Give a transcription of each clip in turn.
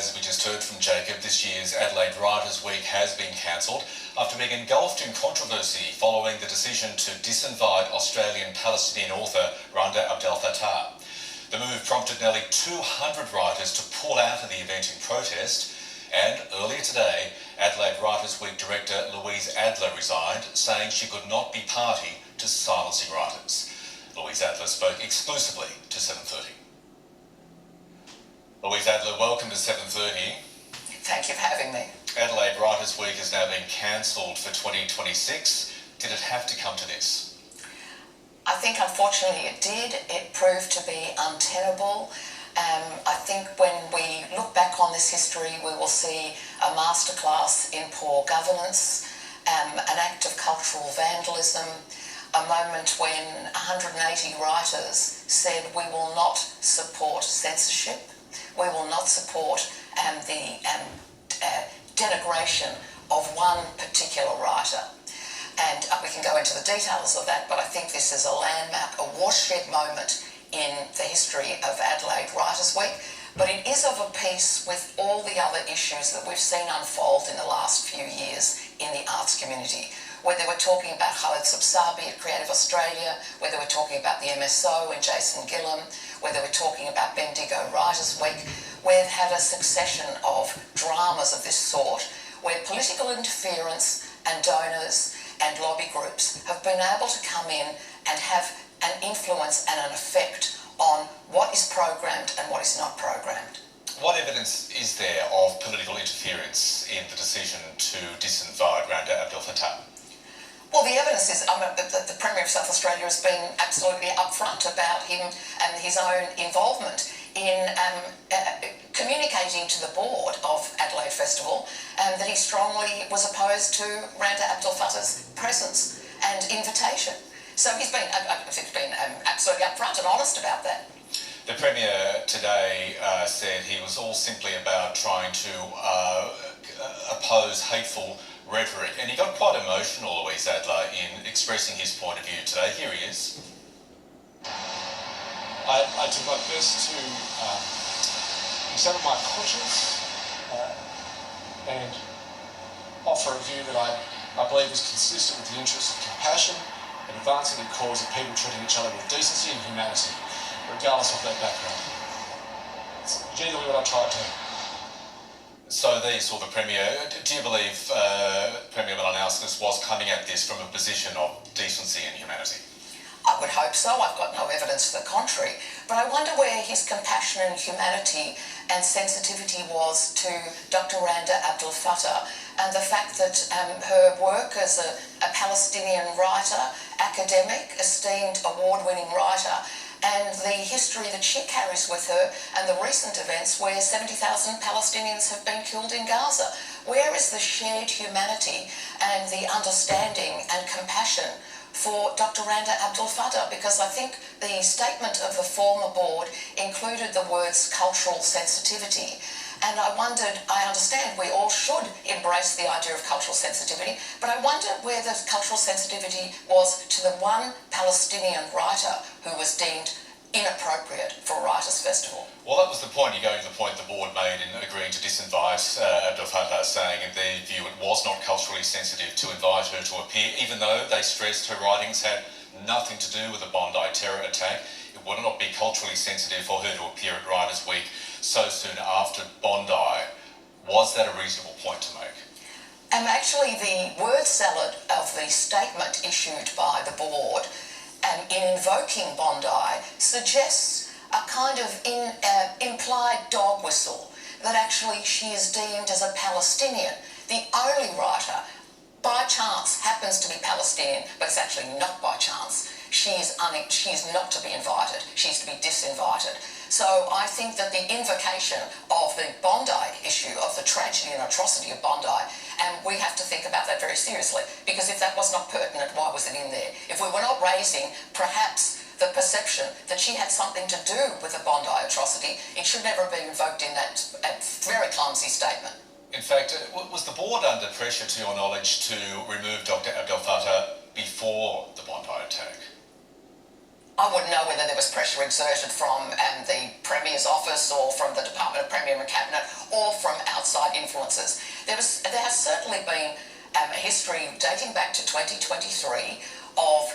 As we just heard from Jacob, this year's Adelaide Writers' Week has been cancelled after being engulfed in controversy following the decision to disinvite Australian-Palestinian author Randa Abdel Fattah. The move prompted nearly 200 writers to pull out of the event in protest, and earlier today, Adelaide Writers' Week director Louise Adler resigned, saying she could not be party to silencing writers. Louise Adler spoke exclusively to 7:30. Louise Adler, welcome to 7:30. Thank you for having me. Adelaide Writers' Week has now been cancelled for 2026. Did it have to come to this? I think unfortunately it did. It proved to be untenable. I think when we look back on this history, we will see a masterclass in poor governance, an act of cultural vandalism, a moment when 180 writers said we will not support censorship. We will not support the denigration of one particular writer. And we can go into the details of that, but I think this is a landmark, a watershed moment in the history of Adelaide Writers' Week. But it is of a piece with all the other issues that we've seen unfold in the last few years in the arts community. Whether we're talking about Khaled Subsabi at Creative Australia, whether we're talking about the MSO and Jason Gillam, whether we're talking about Bendigo Writers' Week, we've had a succession of dramas of this sort where political interference and donors and lobby groups have been able to come in and have an influence and an effect on what is programmed and what is not programmed. What evidence is there of political interference in the decision to disinvite Randa Abdel Fattah? Well, the evidence is the Premier of South Australia has been absolutely upfront about him and his own involvement in communicating to the board of Adelaide Festival that he strongly was opposed to Randa Abdel Fattah's presence and invitation. So he's been absolutely upfront and honest about that. The Premier today said he was all simply about trying to oppose hateful rhetoric, and he got quite emotional, Louise Adler, in expressing his point of view today. Here he is. I did my best to examine my conscience and offer a view that I believe is consistent with the interests of compassion and advancing the cause of people treating each other with decency and humanity, regardless of their background. It's genuinely what I tried to do. So there you saw the Premier. Do you believe Premier Malinauskas was coming at this from a position of decency and humanity? I would hope so. I've got no evidence to the contrary. But I wonder where his compassion and humanity and sensitivity was to Dr. Randa Abdel Fattah and the fact that her work as a Palestinian writer, academic, esteemed award-winning writer, and the history that she carries with her and the recent events where 70,000 Palestinians have been killed in Gaza. Where is the shared humanity and the understanding and compassion for Dr. Randa Abdel Fattah? Because I think the statement of the former board included the words cultural sensitivity. And I wondered, I understand we all should embrace the idea of cultural sensitivity, but I wondered where the cultural sensitivity was to the one Palestinian writer who was deemed inappropriate for a Writers' Festival. Well, that was the point. You're going to the point the board made in agreeing to disinvite Abdel Fattah, saying in their view it was not culturally sensitive to invite her to appear, even though they stressed her writings had nothing to do with the Bondi terror attack. It would not be culturally sensitive for her to appear at Writers' Week so soon after Bondi. Was that a reasonable point to make? Actually, the word salad of the statement issued by the board in invoking Bondi suggests a kind of implied dog whistle that actually she is deemed as a Palestinian. The only writer, by chance, happens to be Palestinian, but it's actually not by chance. She is not to be invited. She's to be disinvited. So I think that the invocation of the Bondi issue, of the tragedy and atrocity of Bondi, and we have to think about that very seriously, because if that was not pertinent, why was it in there? If we were not raising perhaps the perception that she had something to do with the Bondi atrocity, it should never have been invoked in that very clumsy statement. In fact, was the board under pressure, to your knowledge, to remove Dr. Abdel Fattah before the Bondi attack? I would wouldn't know whether there was pressure exerted from the Premier's office or from the Department of Premier and Cabinet or from outside influences. There has certainly been a history dating back to 2023 of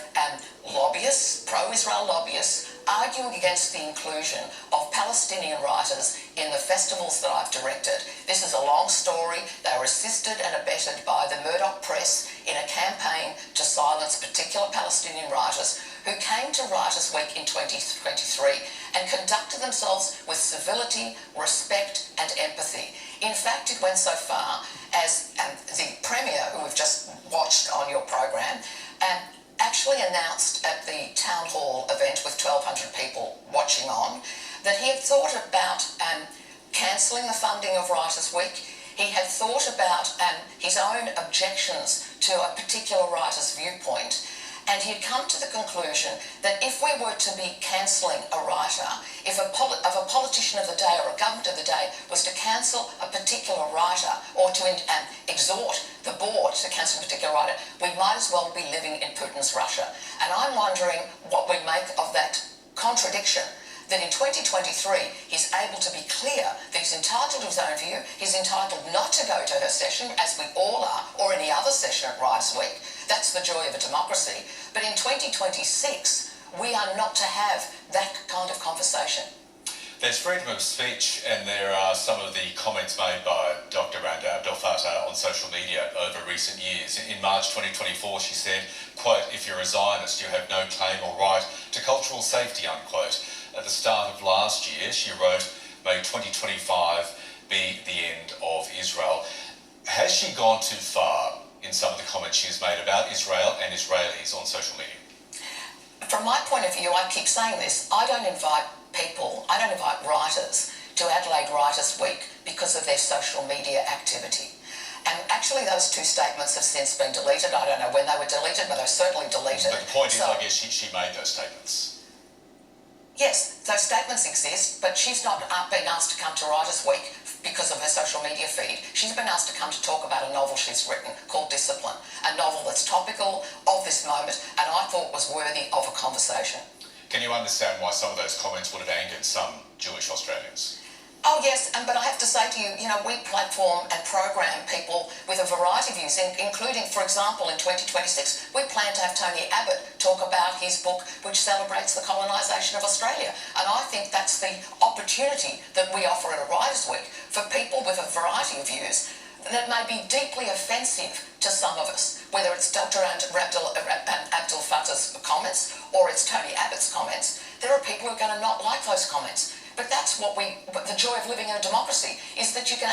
lobbyists, pro-Israel lobbyists, arguing against the inclusion of Palestinian writers in the festivals that I've directed. This is a long story. They were assisted and abetted by the Murdoch press in a campaign to silence particular Palestinian writers who came to Writers' Week in 2023 and conducted themselves with civility, respect and empathy. In fact, it went so far as the Premier, who we've just watched on your program, actually announced at the town hall event with 1,200 people watching on that he had thought about cancelling the funding of Writers' Week. He had thought about his own objections to a particular writer's viewpoint, and he had come to the conclusion that if we were to be cancelling a writer, if a politician of the day or a government of the day was to cancel a particular writer or to exhort the board to cancel a particular writer, we might as well be living in Putin's Russia. And I'm wondering what we make of that contradiction, that in 2023 he's able to be clear that he's entitled to his own view, he's entitled not to go to her session, as we all are, or any other session at Writers' Week. That's the joy of a democracy. But in 2026, we are not to have that kind of conversation. There's freedom of speech, and there are some of the comments made by Dr. Randa Abdel Fattah on social media over recent years. In March 2024, she said, quote, "If you're a Zionist, you have no claim or right to cultural safety," unquote. At the start of last year, she wrote, "May 2025 be the end of Israel." Has she gone too far in some of the comments she's made about Israel and Israelis on social media? From my point of view, I keep saying this, I don't invite writers to Adelaide Writers' Week because of their social media activity. And actually those two statements have since been deleted. I don't know when they were deleted, but they're certainly deleted. But the point is, I guess she made those statements. Yes, those statements exist, but she's not been asked to come to Writers' Week because of her social media feed. She's been asked to come to talk about a novel she's written called Discipline, a novel that's topical of this moment and I thought was worthy of a conversation. Can you understand why some of those comments would have angered some Jewish Australians? Oh yes, but I have to say to you, we platform and program people with a variety of views, including, for example, in 2026, we plan to have Tony Abbott talk about his book which celebrates the colonisation of Australia. And I think that's the opportunity that we offer at a Writers' Week for people with a variety of views that may be deeply offensive to some of us, whether it's Dr. Abdel Fattah's comments or it's Tony Abbott's comments. There are people who are going to not like those comments. But that's the joy of living in a democracy, is that you can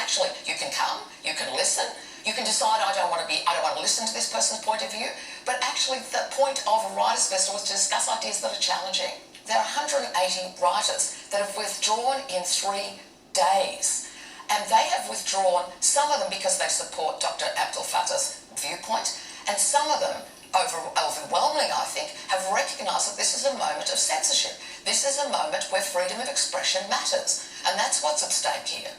come, you can listen, you can decide I don't want to listen to this person's point of view, but actually the point of a writers' festival is to discuss ideas that are challenging. There are 180 writers that have withdrawn in 3 days, and they have withdrawn, some of them because they support Dr. Abdel Fattah's viewpoint, and some of them, overwhelmingly I think, have recognised that this is a moment of censorship. This is a moment where freedom of expression matters, and that's what's at stake here.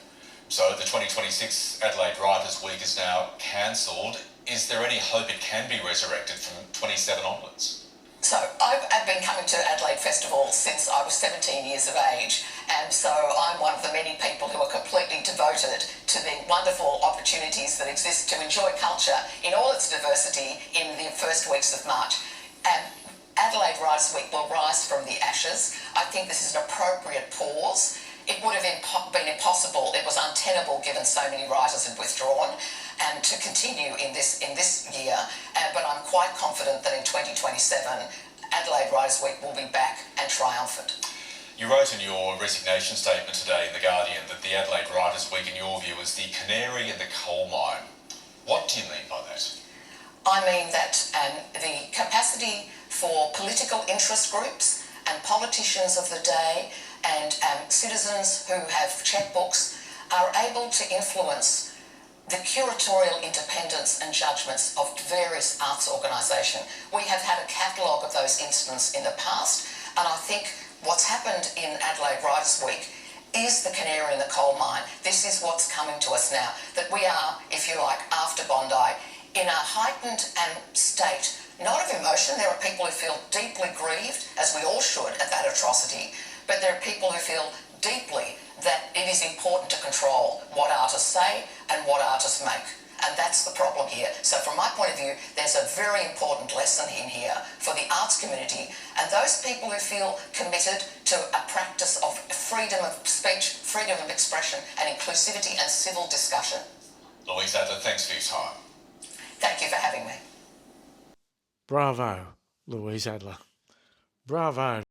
So the 2026 Adelaide Writers' Week is now cancelled. Is there any hope it can be resurrected from 27 onwards? So I've been coming to Adelaide Festival since I was 17 years of age, and so I'm one of the many people who are completely devoted to the wonderful opportunities that exist to enjoy culture in all its diversity in the first weeks of March. And Adelaide Writers' Week will rise from the ashes. I think this is an appropriate pause. It would have been impossible, it was untenable given so many writers had withdrawn, and to continue in this year, but I'm quite confident that in 2027 Adelaide Writers' Week will be back and triumphant. You wrote in your resignation statement today in The Guardian that the Adelaide Writers' Week in your view is the canary in the coal mine. What do you mean by that? I mean that the capacity for political interest groups and politicians of the day and citizens who have checkbooks are able to influence the curatorial independence and judgments of various arts organisations. We have had a catalogue of those incidents in the past, and I think what's happened in Adelaide Writers' Week is the canary in the coal mine. This is what's coming to us now, that we are, if you like, after Bondi, in a heightened state not of emotion. There are people who feel deeply grieved, as we all should, at that atrocity, but there are people who feel deeply that it is important to control what artists say and what artists make. And that's the problem here. So from my point of view, there's a very important lesson in here for the arts community and those people who feel committed to a practice of freedom of speech, freedom of expression and inclusivity and civil discussion. Louise Adler, thanks for your time. Thank you for having me. Bravo, Louise Adler. Bravo.